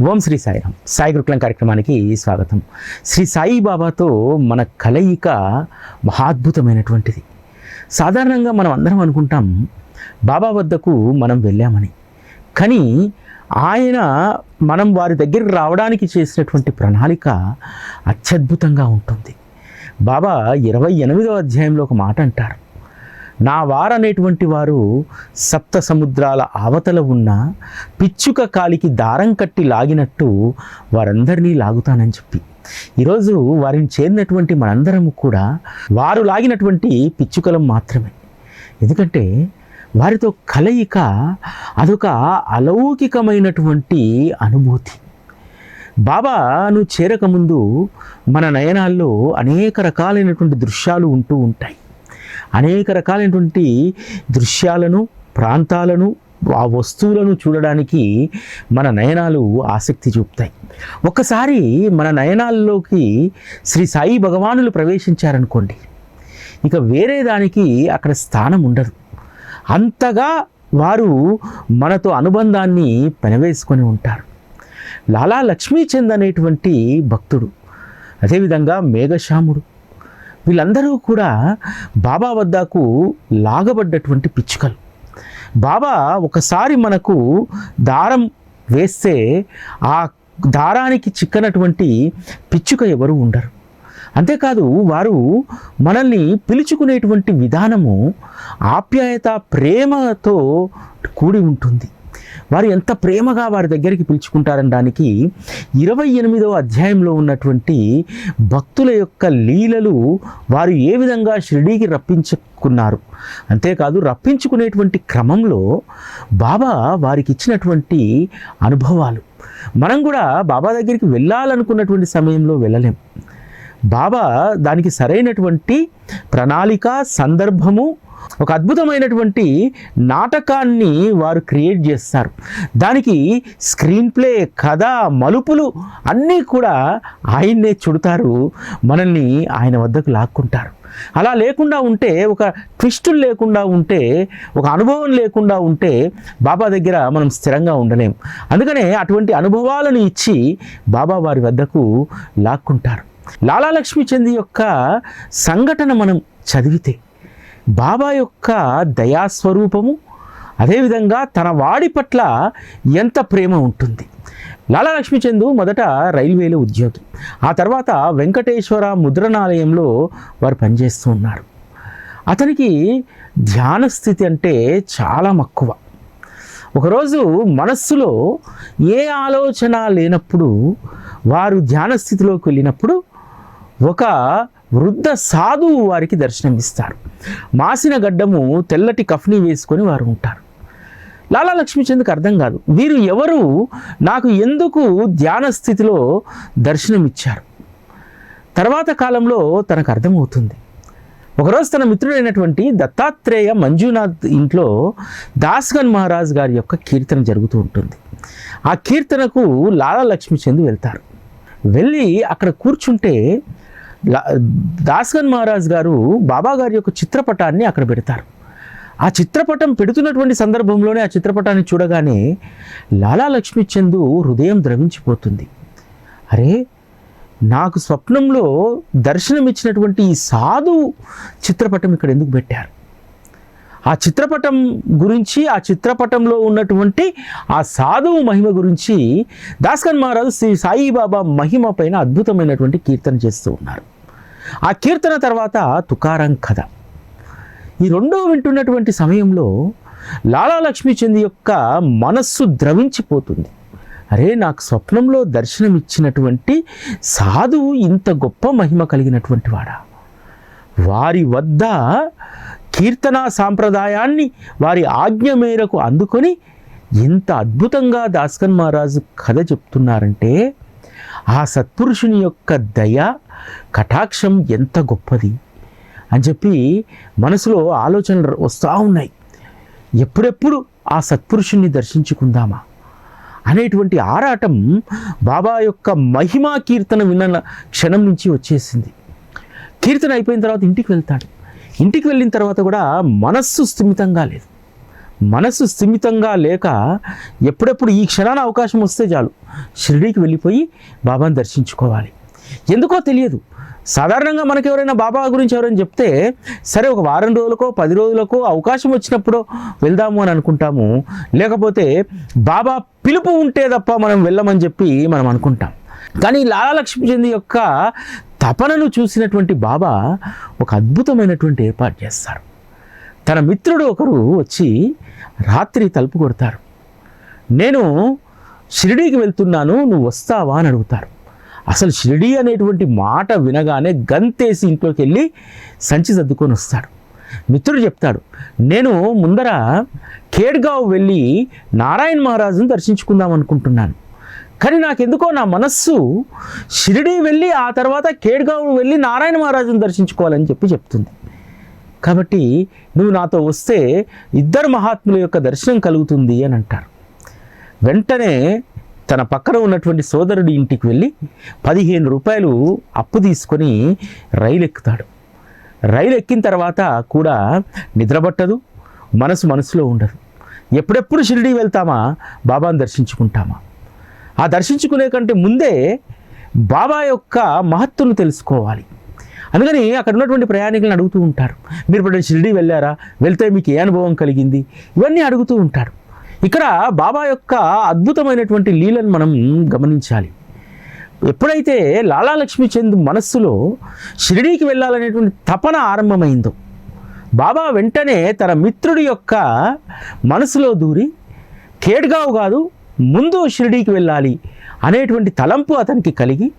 ఓం శ్రీ సాయిరామ్. సాయి గురుకులం కార్యక్రమానికి స్వాగతం. శ్రీ సాయి బాబాతో మన కలయిక మహాద్భుతమైనటువంటిది. సాధారణంగా మనం అందరం అనుకుంటాం బాబా వద్దకు మనం వెళ్ళామని, కానీ ఆయన మనం వారి దగ్గరికి రావడానికి చేసినటువంటి ప్రణాళిక అత్యద్భుతంగా ఉంటుంది. బాబా 28వ అధ్యాయంలో ఒక మాట అంటారు, నా వారనేటువంటి వారు సప్త సముద్రాల ఆవతల ఉన్న పిచ్చుక కాలికి దారం కట్టి లాగినట్టు వారందరినీ లాగుతానని చెప్పి, ఈరోజు వారిని చేరినటువంటి మనందరము కూడా వారు లాగినటువంటి పిచ్చుకలం మాత్రమే. ఎందుకంటే వారితో కలయిక అదొక అలౌకికమైనటువంటి అనుభూతి. బాబాను చేరకముందు మన నయనాల్లో అనేక రకాలైనటువంటి దృశ్యాలు ఉంటూ ఉంటాయి. అనేక రకాలైనటువంటి దృశ్యాలను, ప్రాంతాలను, ఆ వస్తువులను చూడడానికి మన నయనాలు ఆసక్తి చూపుతాయి. ఒక్కసారి మన నయనాల్లోకి శ్రీ సాయి భగవానులు ప్రవేశించారనుకోండి, ఇక వేరే దానికి అక్కడ స్థానం ఉండదు. అంతగా వారు మనతో అనుబంధాన్ని పెనవేసుకొని ఉంటారు. లాలా లక్ష్మీచంద్ అనేటువంటి భక్తుడు, అదేవిధంగా మేఘశ్యాముడు, వీళ్ళందరూ కూడా బాబా వద్దకు లాగబడ్డటువంటి పిచ్చుకలు. బాబా ఒకసారి మనకు దారం వేస్తే ఆ దారానికి చిక్కనటువంటి పిచ్చుక ఎవరు ఉండరు. అంతేకాదు వారు మనల్ని పిలుచుకునేటువంటి విధానము ఆప్యాయత, ప్రేమతో కూడి ఉంటుంది. వారు ఎంత ప్రేమగా వారి దగ్గరికి పిలుచుకుంటారనడానికి 28వ అధ్యాయంలో ఉన్నటువంటి భక్తుల యొక్క లీలలు, వారు ఏ విధంగా షిరిడీకి రప్పించుకున్నారు, అంతేకాదు రప్పించుకునేటువంటి క్రమంలో బాబా వారికి ఇచ్చినటువంటి అనుభవాలు. మనం కూడా బాబా దగ్గరికి వెళ్ళాలనుకున్నటువంటి సమయంలో వెళ్ళలేం. బాబా దానికి సరైనటువంటి ప్రణాళిక, సందర్భము, ఒక అద్భుతమైనటువంటి నాటకాన్ని వారు క్రియేట్ చేస్తారు. దానికి స్క్రీన్ ప్లే, కథ, మలుపులు అన్నీ కూడా ఆయన్నే చుడతారు. మనల్ని ఆయన వద్దకు లాక్కుంటారు. అలా లేకుండా ఉంటే, ఒక ట్విస్టులు లేకుండా ఉంటే, ఒక అనుభవం లేకుండా ఉంటే బాబా దగ్గర మనం స్థిరంగా ఉండలేం. అందుకనే అటువంటి అనుభవాలను ఇచ్చి బాబా వారి వద్దకు లాక్కుంటారు. లాలా లక్ష్మీచంద్ యొక్క సంఘటన మనం చదివితే బాబా యొక్క దయాస్వరూపము, అదేవిధంగా తన వాడి పట్ల ఎంత ప్రేమ ఉంటుంది. లాలా లక్ష్మీచంద్ మొదట రైల్వేలో ఉద్యోగి, ఆ తర్వాత వెంకటేశ్వర ముద్రణాలయంలో వారు పనిచేస్తూ ఉన్నారు. అతనికి ధ్యాన స్థితి అంటే చాలా మక్కువ. ఒకరోజు మనస్సులో ఏ ఆలోచన లేనప్పుడు వారు ధ్యాన స్థితిలోకి వెళ్ళినప్పుడు ఒక వృద్ధ సాధువు వారికి దర్శనమిస్తారు. మాసిన గడ్డము, తెల్లటి కఫ్ని వేసుకొని వారు ఉంటారు. లాలా లక్ష్మీచంద్కి అర్థం కాదు, వీరు ఎవరు, నాకు ఎందుకు ధ్యాన స్థితిలో దర్శనమిచ్చారు. తర్వాత కాలంలో తనకు అర్థమవుతుంది. ఒకరోజు తన మిత్రుడైనటువంటి దత్తాత్రేయ మంజునాథ్ ఇంట్లో దాస్గన్ మహారాజ్ గారి యొక్క కీర్తన జరుగుతూ ఉంటుంది. ఆ కీర్తనకు లాలా లక్ష్మీచంద్ వెళ్తారు. వెళ్ళి అక్కడ కూర్చుంటే దాస్గన్ మహారాజ్ గారు బాబా గారి యొక్క చిత్రపటాన్ని అక్కడ పెడతారు. ఆ చిత్రపటం పెడుతున్నటువంటి సందర్భంలోనే ఆ చిత్రపటాన్ని చూడగానే లాలా లక్ష్మీచంద్ హృదయం ద్రవించిపోతుంది. అరే, నాకు స్వప్నంలో దర్శనమిచ్చినటువంటి ఈ సాధువు చిత్రపటం ఇక్కడ ఎందుకు పెట్టారు? ఆ చిత్రపటం గురించి, ఆ చిత్రపటంలో ఉన్నటువంటి ఆ సాధువు మహిమ గురించి దాస్గన్ మహారాజు శ్రీ సాయిబాబా మహిమ పైన అద్భుతమైనటువంటి కీర్తన చేస్తూ ఉన్నారు. ఆ కీర్తన తర్వాత తుకారాం కథ, ఈ రెండో వింటున్నటువంటి సమయంలో లాలా లక్ష్మీచంద్ యొక్క మనస్సు ద్రవించిపోతుంది. అరే, నాకు స్వప్నంలో దర్శనమిచ్చినటువంటి సాధువు ఇంత గొప్ప మహిమ కలిగినటువంటి వాడా? వారి వద్ద కీర్తనా సాంప్రదాయాన్ని వారి ఆజ్ఞ మేరకు అందుకొని ఇంత అద్భుతంగా దాస్గన్ మహారాజు కథ చెప్తున్నారంటే ఆ సత్పురుషుని యొక్క దయ, కటాక్షం ఎంత గొప్పది అని చెప్పి మనసులో ఆలోచనలు వస్తూ ఉన్నాయి. ఎప్పుడెప్పుడు ఆ సత్పురుషుణ్ణి దర్శించుకుందామా అనేటువంటి ఆరాటం బాబా యొక్క మహిమా కీర్తన విన్న క్షణం నుంచి వచ్చేసింది. కీర్తన అయిపోయిన తర్వాత ఇంటికి వెళ్తాడు. ఇంటికి వెళ్ళిన తర్వాత కూడా మనస్సు స్థిమితంగా లేదు. మనసు స్థిమితంగా లేక ఎప్పుడెప్పుడు ఈ క్షణాన అవకాశం వస్తే చాలు షిరిడీకి వెళ్ళిపోయి బాబాను దర్శించుకోవాలి. ఎందుకో తెలియదు. సాధారణంగా మనకు ఎవరైనా బాబా గురించి ఎవరైనా చెప్తే సరే ఒక వారం రోజులకో 10 రోజులకో అవకాశం వచ్చినప్పుడు వెళ్దాము అని అనుకుంటాము. లేకపోతే బాబా పిలుపు ఉంటే తప్ప మనం వెళ్ళమని చెప్పి మనం అనుకుంటాం. కానీ లాలా లక్ష్మీచంద్ యొక్క తపనను చూసినటువంటి బాబా ఒక అద్భుతమైనటువంటి ఏర్పాటు చేస్తారు. తన మిత్రుడు ఒకరు వచ్చి రాత్రి తలుపు కొడతారు. నేను షిరిడీకి వెళ్తున్నాను, నువ్వు వస్తావా అని అడుగుతారు. అసలు షిరిడీ అనేటువంటి మాట వినగానే గంతేసి ఇంట్లోకి వెళ్ళి సంచి సర్దుకొని వస్తాడు. మిత్రుడు చెప్తాడు, నేను ముందర ఖేడ్గావ్ వెళ్ళి నారాయణ మహారాజును దర్శించుకుందాం అనుకుంటున్నాను. కానీ నాకెందుకో నా మనస్సు షిరిడీ వెళ్ళి ఆ తర్వాత ఖేడ్గావ్ వెళ్ళి నారాయణ మహారాజును దర్శించుకోవాలని చెప్తుంది. కాబట్టి నువ్వు నాతో వస్తే ఇద్దరు మహాత్ముల యొక్క దర్శనం కలుగుతుంది అని అంటారు. వెంటనే తన పక్కన ఉన్నటువంటి సోదరుడి ఇంటికి వెళ్ళి 15 రూపాయలు అప్పు తీసుకొని రైలు ఎక్కుతాడు. రైలు ఎక్కిన తర్వాత కూడా నిద్రపట్టదు, మనసులో ఉండదు. ఎప్పుడెప్పుడు షిరిడీ వెళ్తామా, బాబాను దర్శించుకుంటామా? ఆ దర్శించుకునే కంటే ముందే బాబా యొక్క మహత్తును తెలుసుకోవాలి. అందుకని అక్కడ ఉన్నటువంటి ప్రయాణికులను అడుగుతూ ఉంటారు, మీరు ఇప్పుడు షిరిడీ వెళ్ళారా, వెళ్తే మీకు ఏ అనుభవం కలిగింది, ఇవన్నీ అడుగుతూ ఉంటారు. ఇక్కడ బాబా యొక్క అద్భుతమైనటువంటి లీలను మనం గమనించాలి. ఎప్పుడైతే లాలా లక్ష్మీచంద్ మనస్సులో షిరిడీకి వెళ్ళాలనేటువంటి తపన ఆరంభమైందో బాబా వెంటనే తన మిత్రుడి యొక్క మనసులో దూరి ఖేడ్గావ్ కాదు ముందు షిరిడీకి వెళ్ళాలి అనేటువంటి తలంపు అతనికి కలిగి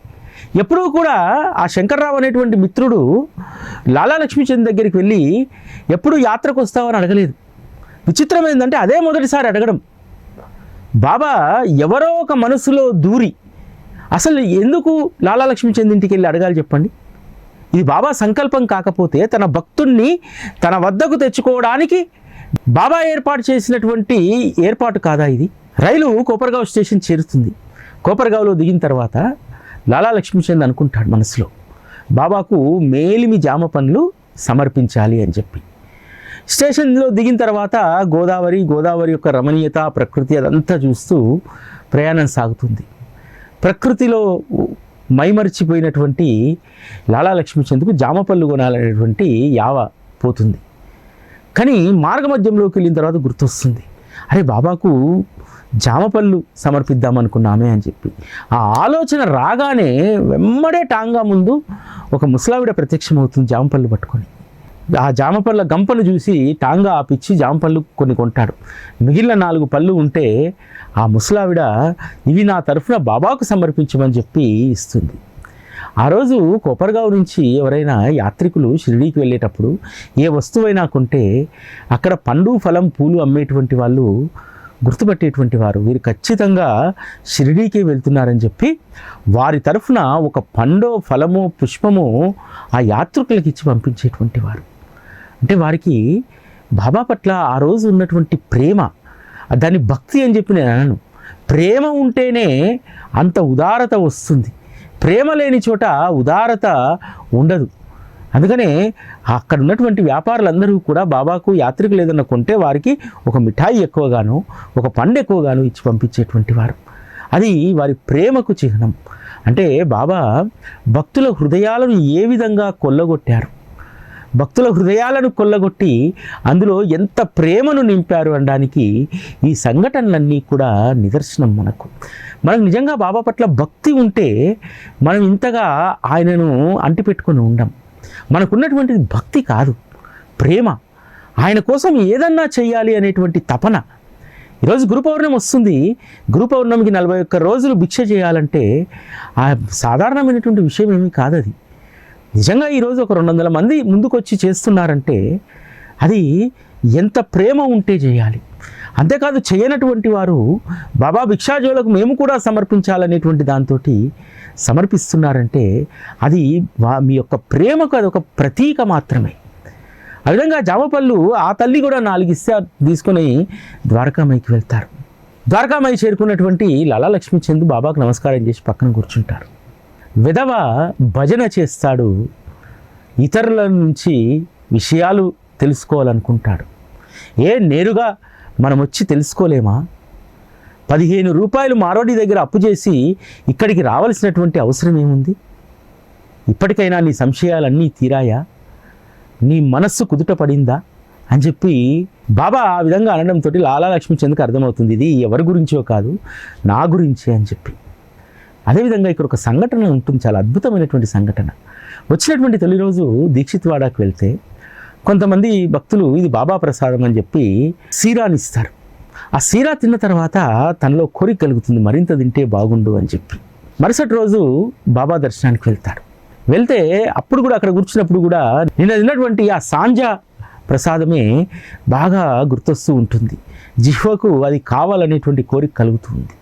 ఎప్పుడూ కూడా ఆ శంకర్రావు అనేటువంటి మిత్రుడు లాలా లక్ష్మీచంద్ దగ్గరికి వెళ్ళి ఎప్పుడు యాత్రకు వస్తావని అడగలేదు. విచిత్రం ఏంటంటే అదే మొదటిసారి అడగడం. బాబా ఎవరో ఒక మనసులో దూరి అసలు ఎందుకు లాలా లక్ష్మీచంద్ ఇంటికి వెళ్ళి అడగాలి చెప్పండి? ఇది బాబా సంకల్పం కాకపోతే తన భక్తుణ్ణి తన వద్దకు తెచ్చుకోవడానికి బాబా ఏర్పాటు చేసినటువంటి ఏర్పాటు కాదా ఇది? రైలు కోపర్గావ్ స్టేషన్ చేరుతుంది. కోపర్గావ్లో దిగిన తర్వాత లాలా లక్ష్మీచంద్ అనుకుంటాడు మనసులో, బాబాకు మేలిమి జామ పండ్లు సమర్పించాలి అని చెప్పి. స్టేషన్లో దిగిన తర్వాత గోదావరి యొక్క రమణీయత, ప్రకృతి అదంతా చూస్తూ ప్రయాణం సాగుతుంది. ప్రకృతిలో మైమరిచిపోయినటువంటి లాలా లక్ష్మీచంద్కు జామపళ్ళు కొనాలనేటువంటి యావ పోతుంది. కానీ మార్గమధ్యంలోకి వెళ్ళిన తర్వాత గుర్తొస్తుంది, అరే బాబాకు జామపళ్ళు సమర్పిద్దామనుకున్నామే అని చెప్పి. ఆ ఆలోచన రాగానే వెమ్మడే టాంగా ముందు ఒక ముసలావిడ ప్రత్యక్షమవుతుంది జామపళ్ళు పట్టుకొని. ఆ జామపళ్ళ గంపను చూసి టాంగా ఆపిచ్చి జామపళ్ళు కొన్ని కొంటాడు. మిగిలిన 4 పళ్ళు ఉంటే ఆ ముసలావిడ ఇవి నా తరఫున బాబాకు సమర్పించమని చెప్పి ఇస్తుంది. ఆ రోజు కోపర్గావ్ నుంచి ఎవరైనా యాత్రికులు షిరిడీకి వెళ్ళేటప్పుడు ఏ వస్తువైనా కొంటే అక్కడ పండు, ఫలం, పూలు అమ్మేటువంటి వాళ్ళు గుర్తుపట్టేటువంటి వారు వీరు ఖచ్చితంగా షిరిడీకి వెళ్తున్నారని చెప్పి వారి తరఫున ఒక పండో, ఫలమో, పుష్పమో ఆ యాత్రికులకు ఇచ్చి పంపించేటువంటి వారు. అంటే వారికి బాబా పట్ల ఆ రోజు ఉన్నటువంటి ప్రేమ, దాన్ని భక్తి అని చెప్పి నేను అనను. ప్రేమ ఉంటేనే అంత ఉదారత వస్తుంది. ప్రేమ లేని చోట ఉదారత ఉండదు. అందుకనే అక్కడ ఉన్నటువంటి వ్యాపారులందరూ కూడా బాబాకు యాత్రికులు ఏదన్నా కొంటే వారికి ఒక మిఠాయి ఎక్కువగాను, ఒక పండు ఎక్కువగాను ఇచ్చి పంపించేటువంటి వారు. అది వారి ప్రేమకు చిహ్నం. అంటే బాబా భక్తుల హృదయాలను ఏ విధంగా కొల్లగొట్టారు, భక్తుల హృదయాలను కొల్లగొట్టి అందులో ఎంత ప్రేమను నింపారు అనడానికి ఈ సంఘటనలన్నీ కూడా నిదర్శనం. మనకు నిజంగా బాబా పట్ల భక్తి ఉంటే మనం ఇంతగా ఆయనను అంటిపెట్టుకొని ఉండం. మనకున్నటువంటిది భక్తి కాదు, ప్రేమ. ఆయన కోసం ఏదన్నా చేయాలి అనేటువంటి తపన. ఈరోజు గురు పౌర్ణమి వస్తుంది. గురు పౌర్ణమికి 41 రోజులు భిక్ష చేయాలంటే ఆ సాధారణమైనటువంటి విషయం ఏమీ కాదు. అది నిజంగా ఈరోజు ఒక 200 మంది ముందుకొచ్చి చేస్తున్నారంటే అది ఎంత ప్రేమ ఉంటే చేయాలి. అంతేకాదు చేయనటువంటి వారు బాబా భిక్షాజోలకు మేము కూడా సమర్పించాలనేటువంటి దాంతో సమర్పిస్తున్నారంటే అది మీ యొక్క ప్రేమకు అదొక ప్రతీక మాత్రమే. ఆ విధంగా జామపళ్ళు ఆ తల్లి కూడా 4 ఇస్తే తీసుకొని ద్వారకామాయికి వెళ్తారు. ద్వారకామాయి చేరుకున్నటువంటి లాలా లక్ష్మీచంద్ బాబాకు నమస్కారం చేసి పక్కన కూర్చుంటారు. విధవ భజన చేస్తాడు, ఇతరుల నుంచి విషయాలు తెలుసుకోవాలనుకుంటాడు. నేరుగా మనం వచ్చి తెలుసుకోలేమా? 15 రూపాయలు మార్వాడి దగ్గర అప్పు చేసి ఇక్కడికి రావాల్సినటువంటి అవసరం ఏముంది? ఇప్పటికైనా నీ సంశయాలన్నీ తీరాయా? నీ మనస్సు కుదుట పడిందా అని చెప్పి బాబా ఆ విధంగా అనడంతో లాలా లక్ష్మీచంద్కి అర్థమవుతుంది, ఇది ఎవరి గురించో కాదు, నా గురించే అని చెప్పి. అదేవిధంగా ఇక్కడ ఒక సంఘటన ఉంటుంది, చాలా అద్భుతమైనటువంటి సంఘటన. వచ్చినటువంటి తొలి రోజు దీక్షిత్వాడాకు వెళ్తే కొంతమంది భక్తులు ఇది బాబా ప్రసాదం అని చెప్పి సీరాని ఇస్తారు. ఆ సీరా తిన్న తర్వాత తనలో కోరిక కలుగుతుంది, మరింత తింటే బాగుండు అని చెప్పి. మరుసటి రోజు బాబా దర్శనానికి వెళ్తాడు. వెళ్తే అప్పుడు కూడా అక్కడ కూర్చున్నప్పుడు కూడా నిన్న తిన్నటువంటి ఆ సాంజా ప్రసాదమే బాగా గుర్తొస్తూ ఉంటుంది. జిహ్వకు అది కావాలనేటువంటి కోరిక కలుగుతుంది.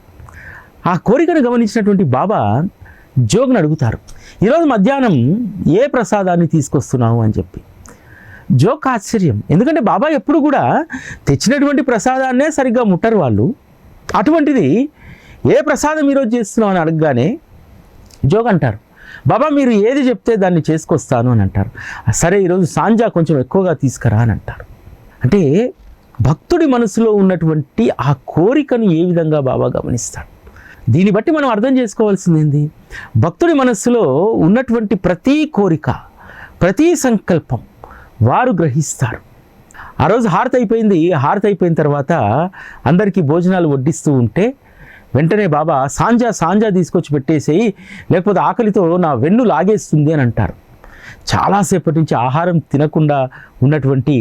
ఆ కోరికను గమనించినటువంటి బాబా జోగ్ని అడుగుతారు, ఈరోజు మధ్యాహ్నం ఏ ప్రసాదాన్ని తీసుకొస్తున్నావు అని చెప్పి. జోక్ ఆశ్చర్యం, ఎందుకంటే బాబా ఎప్పుడు కూడా తెచ్చినటువంటి ప్రసాదాన్నే సరిగ్గా ముట్టరు వాళ్ళు. అటువంటిది ఏ ప్రసాదం ఈరోజు చేస్తున్నావు అని అడగగానే జోగ్ అంటారు, బాబా మీరు ఏది చెప్తే దాన్ని చేసుకొస్తాను అని అంటారు. సరే ఈరోజు సాంజా కొంచెం ఎక్కువగా తీసుకురా అని అంటారు. అంటే భక్తుడి మనసులో ఉన్నటువంటి ఆ కోరికను ఏ విధంగా బాబా గమనిస్తాడు. దీన్ని బట్టి మనం అర్థం చేసుకోవాల్సింది ఏంది? భక్తుడి మనస్సులో ఉన్నటువంటి ప్రతి కోరిక, ప్రతి సంకల్పం వారు గ్రహిస్తారు. ఆ రోజు హారతి అయిపోయింది. హారతి అయిపోయిన తర్వాత అందరికీ భోజనాలు వడ్డిస్తూ ఉంటే వెంటనే బాబా సాంజా తీసుకొచ్చి పెట్టేసేయి, లేకపోతే ఆకలితో నా వెన్ను లాగేస్తుంది అని అంటారు. చాలాసేపటి నుంచి ఆహారం తినకుండా ఉన్నటువంటి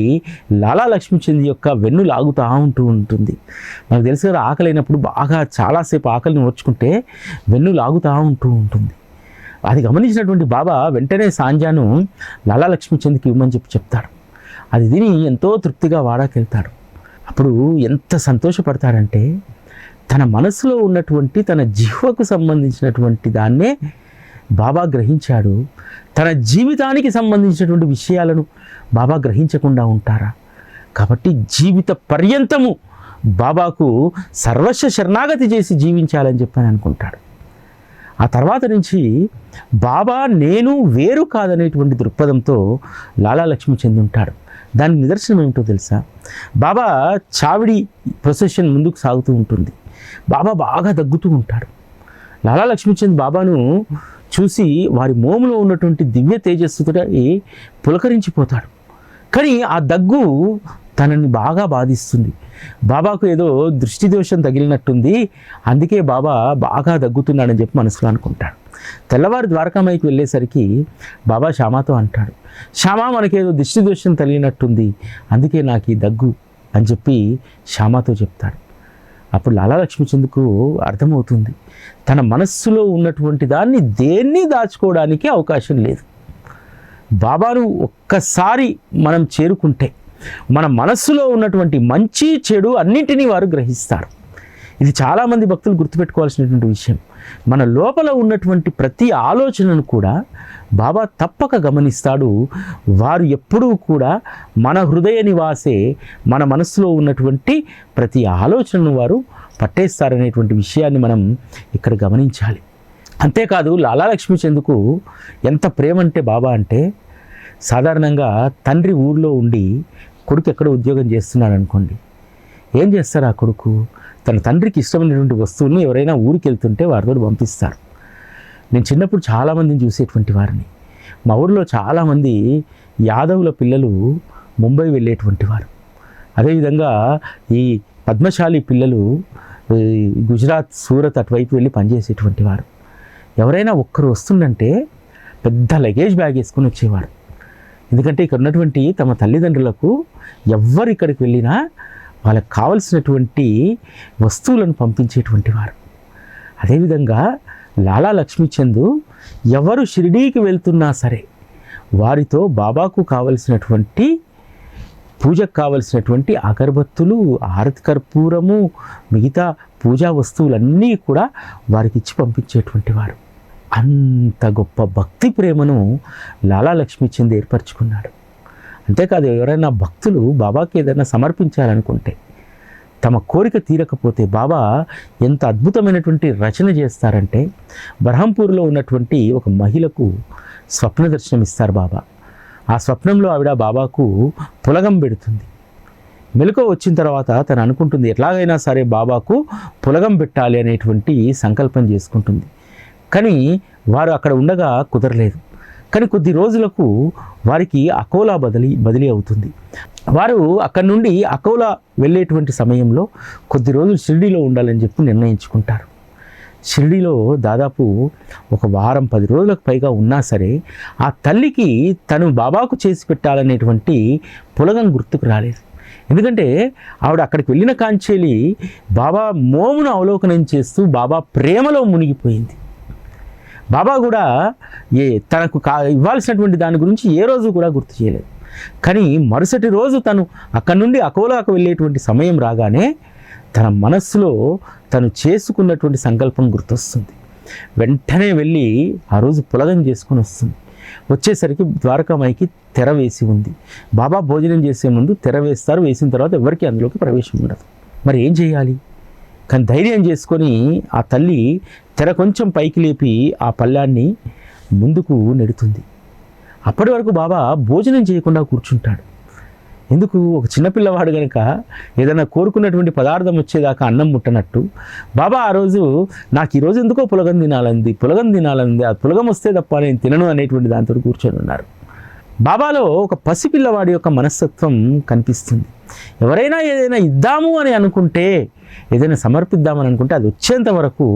లాలా లక్ష్మీచంద్ యొక్క వెన్ను లాగుతూ ఉంటుంది. మనకు తెలుసు కదా, ఆకలి అయినప్పుడు బాగా చాలాసేపు ఆకలిని ఓర్చుకుంటే వెన్ను లాగుతూ ఉంటుంది. అది గమనించినటువంటి బాబా వెంటనే సాంజాను లాలా లక్ష్మీచంద్కి ఇవ్వమని చెప్తాడు. అది తిని ఎంతో తృప్తిగా వాడాకెళ్తాడు. అప్పుడు ఎంత సంతోషపడతాడంటే తన మనసులో ఉన్నటువంటి తన జిహ్వకు సంబంధించినటువంటి దాన్నే బాబా గ్రహించాడు. తన జీవితానికి సంబంధించినటువంటి విషయాలను బాబా గ్రహించకుండా ఉంటారా? కాబట్టి జీవిత పర్యంతము బాబాకు సర్వస్వ శరణాగతి చేసి జీవించాలని చెప్పని అనుకుంటాడు. ఆ తర్వాత నుంచి బాబా నేను వేరు కాదనేటువంటి దృక్పథంతో లాలా లక్ష్మీచంద్ ఉంటాడు. దానికి నిదర్శనం ఏమిటో తెలుసా? బాబా చావిడి ప్రొసెషన్ ముందుకు సాగుతూ ఉంటుంది. బాబా బాగా దగ్గుతూ ఉంటాడు. లాలా లక్ష్మీచంద్ బాబాను చూసి వారి మోములో ఉన్నటువంటి దివ్య తేజస్సుతో పులకరించిపోతాడు. కానీ ఆ దగ్గు తనని బాగా బాధిస్తుంది. బాబాకు ఏదో దృష్టి దోషం తగిలినట్టుంది, అందుకే బాబా బాగా దగ్గుతున్నాడని చెప్పి మనసులో అనుకుంటాడు. తెల్లవారు ద్వారకామాయికి వెళ్ళేసరికి బాబా శ్యామాతో అంటాడు, శ్యామా మనకేదో దృష్టి దోషం తగిలినట్టుంది, అందుకే నాకు ఈ దగ్గు అని చెప్పి శ్యామాతో చెప్తాడు. అప్పుడు లాలా లక్ష్మీచంద్కు అర్థమవుతుంది, తన మనస్సులో ఉన్నటువంటి దాన్ని దేన్ని దాచుకోవడానికి అవకాశం లేదు. బాబాను ఒక్కసారి మనం చేరుకుంటే మన మనస్సులో ఉన్నటువంటి మంచి చెడు అన్నింటినీ వారు గ్రహిస్తారు. ఇది చాలామంది భక్తులు గుర్తుపెట్టుకోవాల్సినటువంటి విషయం. మన లోపల ఉన్నటువంటి ప్రతి ఆలోచనను కూడా బాబా తప్పక గమనిస్తాడు. వారు ఎప్పుడూ కూడా మన హృదయ నివాసే, మన మనస్సులో ఉన్నటువంటి ప్రతి ఆలోచనను వారు పట్టేస్తారనేటువంటి విషయాన్ని మనం ఇక్కడ గమనించాలి. అంతేకాదు లాలా లక్ష్మీచంద్కు ఎంత ప్రేమ అంటే బాబా అంటే, సాధారణంగా తండ్రి ఊర్లో ఉండి కొడుకు ఎక్కడ ఉద్యోగం చేస్తున్నాడు అనుకోండి, ఏం చేస్తారు ఆ కొడుకు? తన తండ్రికి ఇష్టమైనటువంటి వస్తువులను ఎవరైనా ఊరికి వెళ్తుంటే వారితో పంపిస్తారు. నేను చిన్నప్పుడు చాలామందిని చూసేటువంటి వారిని. మా ఊరిలో చాలామంది యాదవుల పిల్లలు ముంబై వెళ్ళేటువంటి వారు. అదేవిధంగా ఈ పద్మశాలి పిల్లలు గుజరాత్, సూరత్ అటువైపు వెళ్ళి పనిచేసేటువంటి వారు. ఎవరైనా ఒక్కరు వస్తుందంటే పెద్ద లగేజ్ బ్యాగ్ వేసుకొని వచ్చేవారు. ఎందుకంటే ఇక్కడ ఉన్నటువంటి తమ తల్లిదండ్రులకు ఎవ్వరు ఇక్కడికి వెళ్ళినా వాళ్ళకి కావలసినటువంటి వస్తువులను పంపించేటువంటి వారు. అదేవిధంగా లాలా లక్ష్మీచంద్ ఎవరు షిరిడీకి వెళ్తున్నా సరే వారితో బాబాకు కావలసినటువంటి పూజకు కావలసినటువంటి అగరబత్తులు, హారతి కర్పూరము, మిగతా పూజా వస్తువులన్నీ కూడా వారికి ఇచ్చి పంపించేటువంటి వారు. అంత గొప్ప భక్తి ప్రేమను లాలా లక్ష్మీచంద్ ఏర్పరచుకున్నాడు. అంతేకాదు, ఎవరైనా భక్తులు బాబాకి ఏదైనా సమర్పించాలనుకుంటే, తమ కోరిక తీరకపోతే బాబా ఎంత అద్భుతమైనటువంటి రచన చేస్తారంటే, బర్హంపూర్లో ఉన్నటువంటి ఒక మహిళకు స్వప్న దర్శనం ఇస్తారు బాబా. ఆ స్వప్నంలో ఆవిడ బాబాకు పులగం పెడుతుంది. మెలకువ వచ్చిన తర్వాత తను అనుకుంటుంది ఎట్లాగైనా సరే బాబాకు పులగం పెట్టాలి అనేటువంటి సంకల్పం చేసుకుంటుంది. కానీ వారు అక్కడ ఉండగా కుదరలేదు. కానీ కొద్ది రోజులకు వారికి అకోలా బదిలీ అవుతుంది. వారు అక్కడి నుండి అకోలా వెళ్ళేటువంటి సమయంలో కొద్ది రోజులు షిరిడీలో ఉండాలని చెప్పి నిర్ణయించుకుంటారు. షిరిడీలో దాదాపు ఒక వారం 10 రోజులకు పైగా ఉన్నా సరే ఆ తల్లికి తను బాబాకు చేసి పెట్టాలనేటువంటి పులగం గుర్తుకు రాలేదు. ఎందుకంటే ఆవిడ అక్కడికి వెళ్ళిన కాంచేలి బాబా మోమును అవలోకనం చేస్తూ బాబా ప్రేమలో మునిగిపోయింది. బాబా కూడా తనకు ఇవ్వాల్సినటువంటి దాని గురించి ఏ రోజు కూడా గుర్తు చేయలేదు. కానీ మరుసటి రోజు తను అక్కడి నుండి అకోలాకు వెళ్ళేటువంటి సమయం రాగానే తన మనస్సులో తను చేసుకున్నటువంటి సంకల్పం గుర్తొస్తుంది. వెంటనే వెళ్ళి ఆ రోజు పులగం చేసుకొని వస్తుంది. వచ్చేసరికి ద్వారకామాయికి తెర వేసి ఉంది. బాబా భోజనం చేసే ముందు తెర వేస్తారు. వేసిన తర్వాత ఎవరికి అందులోకి ప్రవేశం ఉండదు. మరి ఏం చేయాలి? కానీ ధైర్యం చేసుకొని ఆ తల్లి తెర కొంచెం పైకి లేపి ఆ పళ్ళాన్ని ముందుకు నెడుతుంది. అప్పటి వరకు బాబా భోజనం చేయకుండా కూర్చుంటాడు. ఎందుకు? ఒక చిన్నపిల్లవాడు కనుక ఏదైనా కోరుకున్నటువంటి పదార్థం వచ్చేదాకా అన్నం ముట్టనట్టు బాబా ఆ రోజు నాకు ఈరోజు ఎందుకో పులగం తినాలంది, ఆ పులగం వస్తే తప్ప నేను తినను అనేటువంటి దాంతో కూర్చొని ఉన్నారు. బాబాలో ఒక పసిపిల్లవాడి యొక్క మనస్తత్వం కనిపిస్తుంది. ఎవరైనా ఏదైనా ఇద్దాము అని అనుకుంటే, ఏదైనా సమర్పిద్దామని అనుకుంటే అది వచ్చేంత వరకు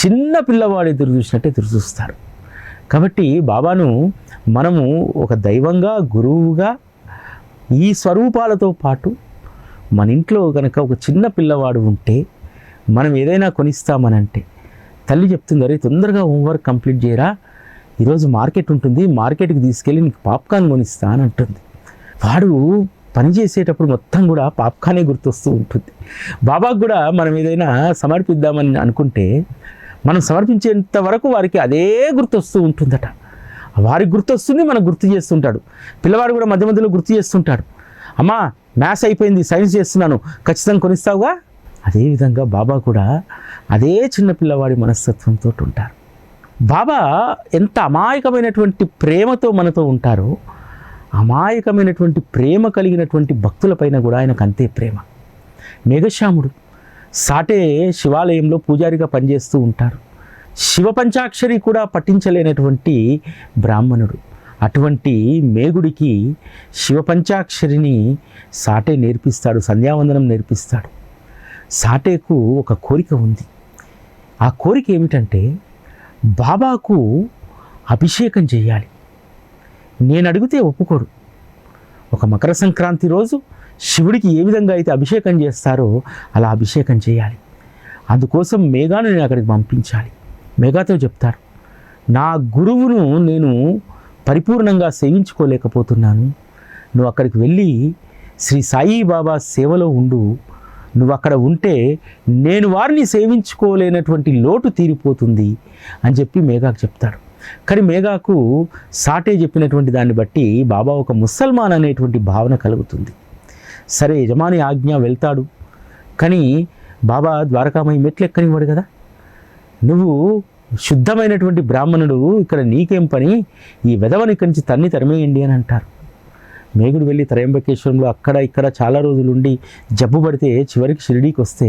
చిన్న పిల్లవాడు ఎదురు చూసినట్టే ఎదురు చూస్తారు. కాబట్టి బాబాను మనము ఒక దైవంగా, గురువుగా, ఈ స్వరూపాలతో పాటు మన ఇంట్లో కనుక ఒక చిన్న పిల్లవాడు ఉంటే మనం ఏదైనా కొనిస్తామనంటే తల్లి చెప్తుంది, అరే తొందరగా హోంవర్క్ కంప్లీట్ చేయరా, ఈరోజు మార్కెట్ ఉంటుంది, మార్కెట్కి తీసుకెళ్ళి నీకు పాప్కార్న్ కొనిస్తా అని అంటుంది. వాడు పని చేసేటప్పుడు మొత్తం కూడా పాప్కార్నే గుర్తొస్తూ ఉంటుంది. బాబాకు కూడా మనం ఏదైనా సమర్పిద్దామని అనుకుంటే మనం సమర్పించేంత వరకు వారికి అదే గుర్తొస్తూ ఉంటుందట. వారికి గుర్తొస్తుంది, మనకు గుర్తు చేస్తుంటాడు. పిల్లవాడు కూడా మధ్య మధ్యలో గుర్తు చేస్తుంటాడు, అమ్మా మ్యాథ్స్ అయిపోయింది, సైన్స్ చేస్తున్నాను, ఖచ్చితంగా కొనిస్తావుగా. అదేవిధంగా బాబా కూడా అదే చిన్న పిల్లవాడి మనస్తత్వంతో ఉంటారు. బాబా ఎంత అమాయకమైనటువంటి ప్రేమతో మనతో ఉంటారో, అమాయకమైనటువంటి ప్రేమ కలిగినటువంటి భక్తులపైన కూడా ఆయనకు అంతే ప్రేమ. మేఘశ్యాముడు సాటే శివాలయంలో పూజారిగా పనిచేస్తూ ఉంటారు. శివ పంచాక్షరి కూడా పఠించలేనటువంటి బ్రాహ్మణుడు. అటువంటి మేగుడికి శివ పంచాక్షరిని సాటే నేర్పిస్తాడు, సంధ్యావందనం నేర్పిస్తాడు. సాటేకు ఒక కోరిక ఉంది. ఆ కోరిక ఏమిటంటే బాబాకు అభిషేకం చేయాలి. నేను అడిగితే ఒప్పుకోడు. ఒక మకర సంక్రాంతి రోజు శివుడికి ఏ విధంగా అయితే అభిషేకం చేస్తారో అలా అభిషేకం చేయాలి. అందుకోసం మేఘాను నేను అక్కడికి పంపించాలి. మేఘాతో చెప్తారు, నా గురువును నేను పరిపూర్ణంగా సేవించుకోలేకపోతున్నాను, నువ్వు అక్కడికి వెళ్ళి శ్రీ సాయిబాబా సేవలో ఉండు, నువ్వు అక్కడ ఉంటే నేను వారిని సేవించుకోలేనటువంటి లోటు తీరిపోతుంది అని చెప్పి మేఘాకు చెప్తాడు. కానీ మేఘాకు సాటే చెప్పినటువంటి దాన్ని బట్టి బాబా ఒక ముసల్మాన్ అనేటువంటి భావన కలుగుతుంది. సరే యజమాని ఆజ్ఞ, వెళ్తాడు. కానీ బాబా ద్వారకామాయి మెట్లు ఎక్కనివ్వడు కదా. నువ్వు శుద్ధమైనటువంటి బ్రాహ్మణుడు, ఇక్కడ నీకేం పని, ఈ వెధవని ఇక్కడి నుంచి తరిమేయండి అని అంటారు. మేగుడు వెళ్ళి త్రయంబకేశ్వరంలో అక్కడ ఇక్కడ చాలా రోజులుండి జబ్బు పడితే చివరికి షిరిడీకి వస్తే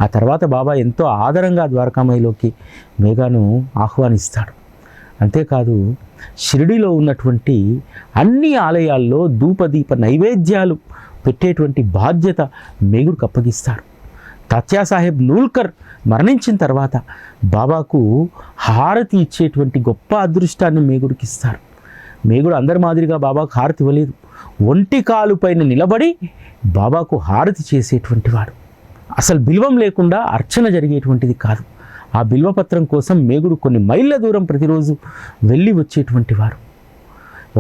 ఆ తర్వాత బాబా ఎంతో ఆదరంగా ద్వారకామాయిలోకి మేఘాను ఆహ్వానిస్తాడు. అంతేకాదు షిరిడీలో ఉన్నటువంటి అన్ని ఆలయాల్లో ధూపదీప నైవేద్యాలు పెట్టేటువంటి బాధ్యత మేగుడికి అప్పగిస్తాడు. తాత్యాసాహెబ్ నూల్కర్ మరణించిన తర్వాత బాబాకు హారతి ఇచ్చేటువంటి గొప్ప అదృష్టాన్ని మేగుడికి ఇస్తారు. మేగుడు అందరి మాదిరిగా బాబాకు హారతి ఇవ్వలేదు. ఒంటి కాలు పైన నిలబడి బాబాకు హారతి చేసేటువంటి వాడు. అసలు బిల్వం లేకుండా అర్చన జరిగేటువంటిది కాదు. ఆ బిల్వపత్రం కోసం మేగుడు కొన్ని మైళ్ళ దూరం ప్రతిరోజు వెళ్ళి వచ్చేటువంటి వారు.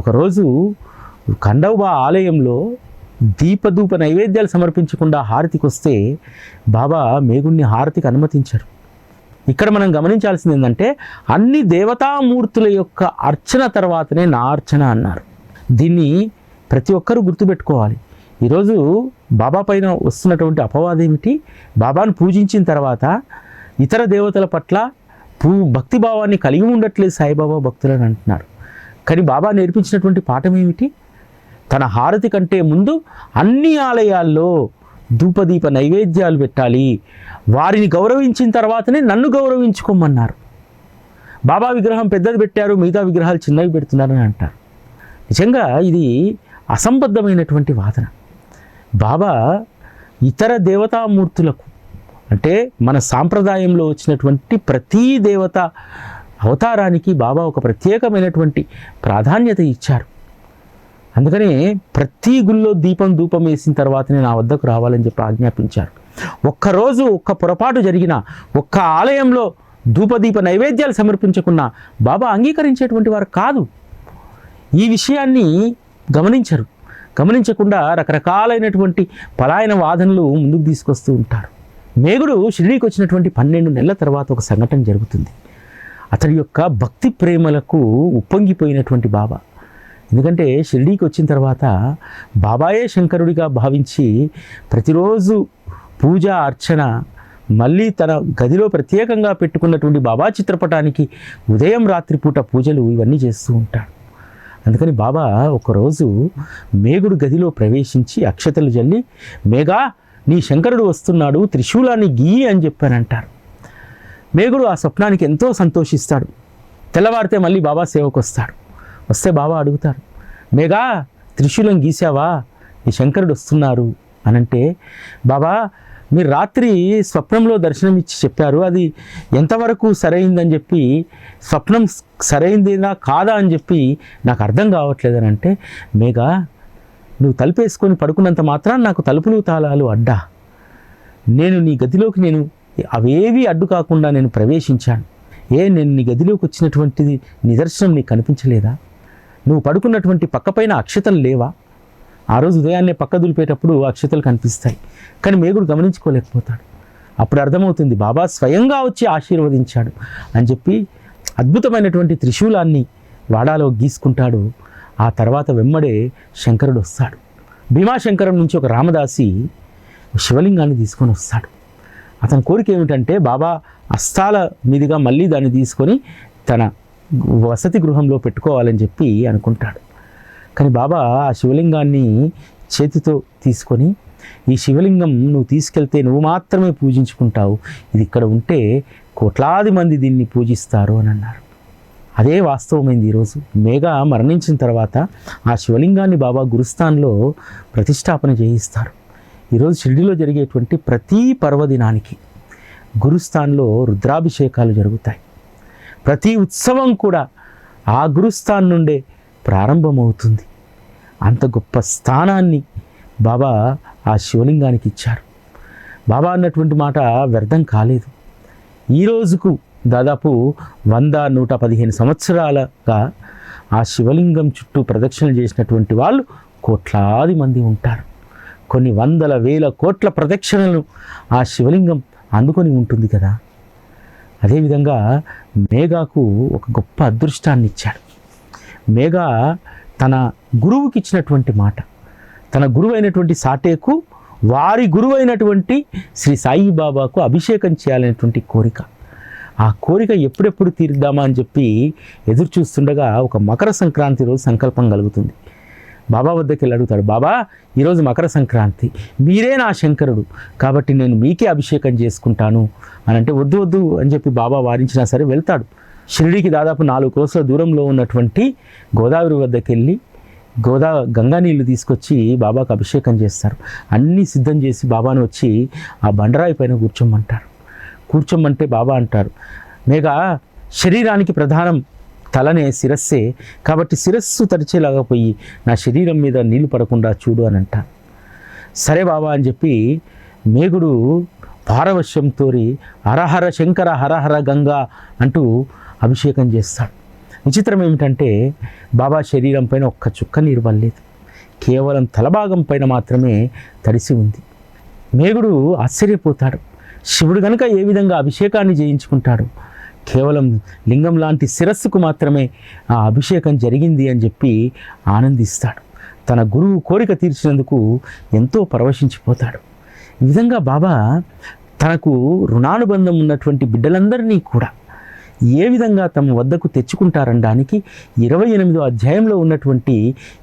ఒకరోజు ఖండోబా ఆలయంలో దీపధూప నైవేద్యాలు సమర్పించకుండా హారతికి వస్తే బాబా మేగుడిని హారతికి అనుమతించారు. ఇక్కడ మనం గమనించాల్సింది ఏంటంటే అన్ని దేవతామూర్తుల యొక్క అర్చన తర్వాతనే నా అర్చన అన్నారు. దీన్ని ప్రతి ఒక్కరూ గుర్తుపెట్టుకోవాలి. ఈరోజు బాబా పైన వస్తున్నటువంటి అపవాదం ఏమిటి? బాబాను పూజించిన తర్వాత ఇతర దేవతల పట్ల భక్తిభావాన్ని కలిగి ఉండట్లేదు సాయిబాబా భక్తులని అంటున్నారు. కానీ బాబా నేర్పించినటువంటి పాఠం ఏమిటి? తన హారతి కంటే ముందు అన్ని ఆలయాల్లో ధూపదీప నైవేద్యాలు పెట్టాలి, వారిని గౌరవించిన తర్వాతనే నన్ను గౌరవించుకోమన్నారు. బాబా విగ్రహం పెద్దది పెట్టారు, మిగతా విగ్రహాలు చిన్నవి పెడుతున్నారని అంటారు. నిజంగా ఇది అసంబద్ధమైనటువంటి వాదన. బాబా ఇతర దేవతామూర్తులకు, అంటే మన సాంప్రదాయంలో వచ్చినటువంటి ప్రతీ దేవత అవతారానికి బాబా ఒక ప్రత్యేకమైనటువంటి ప్రాధాన్యత ఇచ్చారు. అందుకనే ప్రతి గుళ్ళో ధూపం వేసిన తర్వాతనే నా వద్దకు రావాలని చెప్పి ఆజ్ఞాపించారు. ఒక్కరోజు ఒక్క పొరపాటు జరిగినా, ఒక్క ఆలయంలో ధూపదీప నైవేద్యాలు సమర్పించకున్నా బాబా అంగీకరించేటువంటి వారు కాదు. ఈ విషయాన్ని గమనించకుండా రకరకాలైనటువంటి పలాయన వాదనలు ముందుకు తీసుకొస్తూ ఉంటారు. మేగుడు షిరిడీకి వచ్చినటువంటి 12 నెలల తర్వాత ఒక సంఘటన జరుగుతుంది. అతడి యొక్క భక్తి ప్రేమలకు ఉప్పొంగిపోయినటువంటి బాబా, ఎందుకంటే షిరిడీకి వచ్చిన తర్వాత బాబాయే శంకరుడిగా భావించి ప్రతిరోజు పూజ అర్చన, మళ్ళీ తన గదిలో ప్రత్యేకంగా పెట్టుకున్నటువంటి బాబా చిత్రపటానికి ఉదయం రాత్రిపూట పూజలు ఇవన్నీ చేస్తూ ఉంటాడు. అందుకని బాబా ఒకరోజు మేగుడు గదిలో ప్రవేశించి అక్షతలు జల్లి, మేఘా నీ శంకరుడు వస్తున్నాడు, త్రిశూలాన్ని గీయి అని చెప్పానంటారు. మేగుడు ఆ స్వప్నానికి ఎంతో సంతోషిస్తాడు. తెల్లవారితే మళ్ళీ బాబా సేవకు వస్తే బాబా అడుగుతారు, మేఘా త్రిశూలం గీసావా, నీ శంకరుడు వస్తున్నారు అనంటే, బాబా మీరు రాత్రి స్వప్నంలో దర్శనమిచ్చి చెప్పారు, అది ఎంతవరకు సరైందని చెప్పి, స్వప్నం సరైందేనా కాదా అని చెప్పి నాకు అర్థం కావట్లేదని అంటే, మేఘా నువ్వు తలుపేసుకొని పడుకున్నంత మాత్రాన నాకు తలుపులు తాళాలు అడ్డా, నేను నీ గదిలోకి అవేవి అడ్డు కాకుండా నేను ప్రవేశించాను. నేను నీ గదిలోకి వచ్చినటువంటిది నిదర్శనం నీకు కనిపించలేదా? నువ్వు పడుకున్నటువంటి పక్కపైన అక్షతలు లేవా? ఆ రోజు ఉదయాన్నే పక్క దులిపేటప్పుడు అక్షతలు కనిపిస్తాయి, కానీ మేగుడు గమనించుకోలేకపోతాడు. అప్పుడు అర్థమవుతుంది బాబా స్వయంగా వచ్చి ఆశీర్వదించాడు అని చెప్పి అద్భుతమైనటువంటి త్రిశూలాన్ని వాడాలో గీసుకుంటాడు. ఆ తర్వాత వెమ్మడే శంకరుడు వస్తాడు. భీమాశంకరం నుంచి ఒక రామదాసి శివలింగాన్ని తీసుకొని వస్తాడు. అతని కోరిక ఏమిటంటే బాబా అస్తాల మీదుగా మళ్ళీ దాన్ని తీసుకొని తన వసతి గృహంలో పెట్టుకోవాలని చెప్పి అనుకుంటాడు. కానీ బాబా ఆ శివలింగాన్ని చేతితో తీసుకొని, ఈ శివలింగం నువ్వు తీసుకెళ్తే నువ్వు మాత్రమే పూజించుకుంటావు, ఇది ఇక్కడ ఉంటే కోట్లాది మంది దీన్ని పూజిస్తారు అని అన్నారు. అదే వాస్తవమైంది. ఈరోజు మేఘ మరణించిన తర్వాత ఆ శివలింగాన్ని బాబా గురుస్థాన్లో ప్రతిష్టాపన చేయిస్తారు. ఈరోజు షిరిడీలో జరిగేటువంటి ప్రతి పర్వదినానికి గురుస్థాన్లో రుద్రాభిషేకాలు జరుగుతాయి. ప్రతి ఉత్సవం కూడా ఆ గురుస్థాన్ నుండే ప్రారంభమవుతుంది. అంత గొప్ప స్థానాన్ని బాబా ఆ శివలింగానికి ఇచ్చారు. బాబా అన్నటువంటి మాట వ్యర్థం కాలేదు. ఈ రోజుకు దాదాపు 100-115 సంవత్సరాలుగా ఆ శివలింగం చుట్టూ ప్రదక్షిణలు చేసినటువంటి వాళ్ళు కోట్లాది మంది ఉంటారు. కొన్ని వందల వేల కోట్ల ప్రదక్షిణలను ఆ శివలింగం అందుకొని ఉంటుంది కదా. అదేవిధంగా మేఘాకు ఒక గొప్ప అదృష్టాన్ని ఇచ్చాడు. మేఘ తన గురువుకి ఇచ్చినటువంటి మాట, తన గురువు అయినటువంటి సాటేకు వారి గురువు అయినటువంటి శ్రీ సాయిబాబాకు అభిషేకం చేయాలనేటువంటి కోరిక. ఆ కోరిక ఎప్పుడెప్పుడు తీరుద్దామా అని చెప్పి ఎదురు చూస్తుండగా ఒక మకర సంక్రాంతి రోజు సంకల్పం కలుగుతుంది. బాబా వద్దకు వెళ్ళి అడుగుతాడు, బాబా ఈరోజు మకర సంక్రాంతి, మీరే నా శంకరుడు కాబట్టి నేను మీకే అభిషేకం చేసుకుంటాను అని అంటే, వద్దు అని చెప్పి బాబా వారించినా సరే వెళ్తాడు. షిరిడీకి దాదాపు 4 కోసల దూరంలో ఉన్నటువంటి గోదావరి వద్దకు వెళ్ళి గంగా నీళ్లు తీసుకొచ్చి బాబాకు అభిషేకం చేస్తారు. అన్నీ సిద్ధం చేసి బాబాను వచ్చి ఆ బండరాయి పైన కూర్చోమంటే బాబా అంటారు, మేఘ శరీరానికి ప్రధానం తలనే, శిరస్సే, కాబట్టి శిరస్సు తడిచేలాగా పోయి నా శరీరం మీద నీళ్లు పడకుండా చూడు అని అంటారు. సరే బాబా అని చెప్పి మేఘుడు పారవశ్యంతో హరహర శంకర హరహర గంగా అంటూ అభిషేకం చేస్తాడు. విచిత్రం ఏమిటంటే బాబా శరీరం పైన ఒక్క చుక్క నీరు పడలేదు, కేవలం తలభాగం పైన మాత్రమే తడిసి ఉంది. మేఘుడు ఆశ్చర్యపోతాడు. శివుడు కనుక ఏ విధంగా అభిషేకాన్ని చేయించుకుంటాడు, కేవలం లింగం లాంటి శిరస్సుకు మాత్రమే ఆ అభిషేకం జరిగింది అని చెప్పి ఆనందిస్తాడు. తన గురువు కోరిక తీర్చినందుకు ఎంతో పరవశించిపోతాడు. ఈ విధంగా బాబా తనకు రుణానుబంధం ఉన్నటువంటి బిడ్డలందరినీ కూడా ఏ విధంగా తమ వద్దకు తెచ్చుకుంటారనడానికి 28వ అధ్యాయంలో ఉన్నటువంటి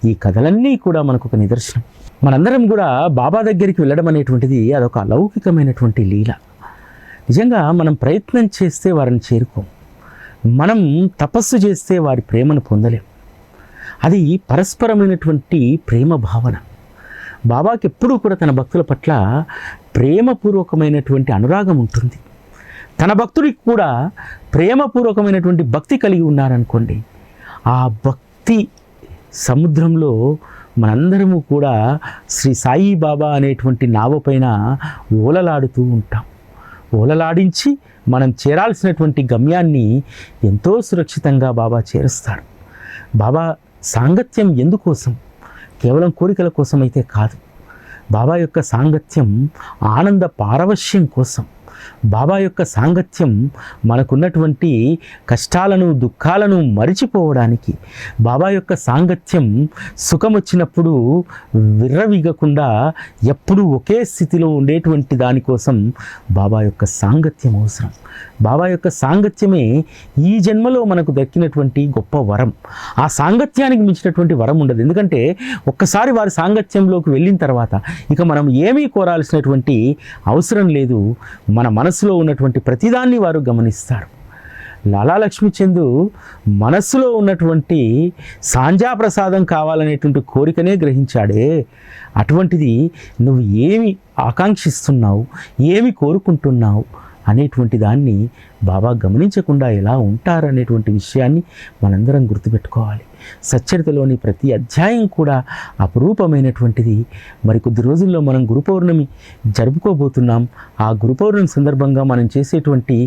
ఈ కథలన్నీ కూడా మనకు ఒక నిదర్శనం. మనందరం కూడా బాబా దగ్గరికి వెళ్ళడం అనేటువంటిది అదొక అలౌకికమైనటువంటి లీల. నిజంగా మనం ప్రయత్నం చేస్తే వారిని చేరుకోం, మనం తపస్సు చేస్తే వారి ప్రేమను పొందలేం. అది పరస్పరమైనటువంటి ప్రేమ భావన. బాబాకి ఎప్పుడూ కూడా తన భక్తుల పట్ల ప్రేమపూర్వకమైనటువంటి అనురాగం ఉంటుంది. తన భక్తుడికి కూడా ప్రేమపూర్వకమైనటువంటి భక్తి కలిగి ఉన్నారనుకోండి, ఆ భక్తి సముద్రంలో మనందరము కూడా శ్రీ సాయి బాబా అనేటువంటి నావ పైన ఓలలాడుతూ ఉంటాం. ఓలలాడించి మనం చేరాల్సినటువంటి గమ్యాన్ని ఎంతో సురక్షితంగా బాబా చేరుస్తారు. బాబా సాంగత్యం ఎందుకోసం? కేవలం కోరికల కోసం అయితే కాదు. బాబా యొక్క సాంగత్యం ఆనంద పారవశ్యం కోసం. బాబా యొక్క సాంగత్యం మనకున్నటువంటి కష్టాలను దుఃఖాలను మరిచిపోవడానికి. బాబా యొక్క సాంగత్యం సుఖం వచ్చినప్పుడు విర్రవీగకుండా ఎప్పుడూ ఒకే స్థితిలో ఉండేటువంటి దానికోసం బాబా యొక్క సాంగత్యం అవసరం. బాబా యొక్క సాంగత్యమే ఈ జన్మలో మనకు దక్కినటువంటి గొప్ప వరం. ఆ సాంగత్యానికి మించినటువంటి వరం ఉండదు. ఎందుకంటే ఒక్కసారి వారి సాంగత్యంలోకి వెళ్ళిన తర్వాత ఇక మనం ఏమీ కోరాల్సినటువంటి అవసరం లేదు. మన మనసులో ఉన్నటువంటి ప్రతిదాన్ని వారు గమనిస్తారు. లాలా లక్ష్మీచంద్ మనస్సులో ఉన్నటువంటి సాంజా ప్రసాదం కావాలనేటువంటి కోరికనే గ్రహించాడే. అటువంటిది నువ్వు ఏమి ఆకాంక్షిస్తున్నావు, ఏమి కోరుకుంటున్నావు అనేటువంటి దాన్ని బాబా గమనించకుండా ఎలా ఉంటారనేటువంటి విషయాన్ని మనందరం గుర్తుపెట్టుకోవాలి. సచ్చరితలోని ప్రతి అధ్యాయం కూడా అపురూపమైనటువంటిది. మరికొద్ది రోజుల్లో మనం గురు పౌర్ణమి జరుపుకోబోతున్నాం. ఆ గురు పౌర్ణమి సందర్భంగా మనం చేసేటువంటి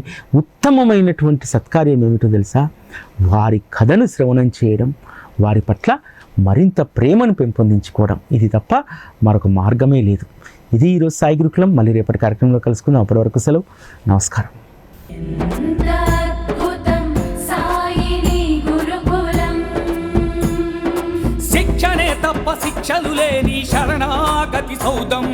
ఉత్తమమైనటువంటి సత్కార్యం ఏమిటో తెలుసా? వారి కథను శ్రవణం చేయడం, వారి పట్ల మరింత ప్రేమను పెంపొందించుకోవడం. ఇది తప్ప మరొక మార్గమే లేదు. ఇది ఈరోజు సాయి గురుకులం. మళ్ళీ రేపటి కార్యక్రమంలో కలుసుకుందాం. అప్పటి వరకు సెలవు. నమస్కారం. శిక్షణే తప్ప శిక్షలు లేని శరణాగతి సౌదం.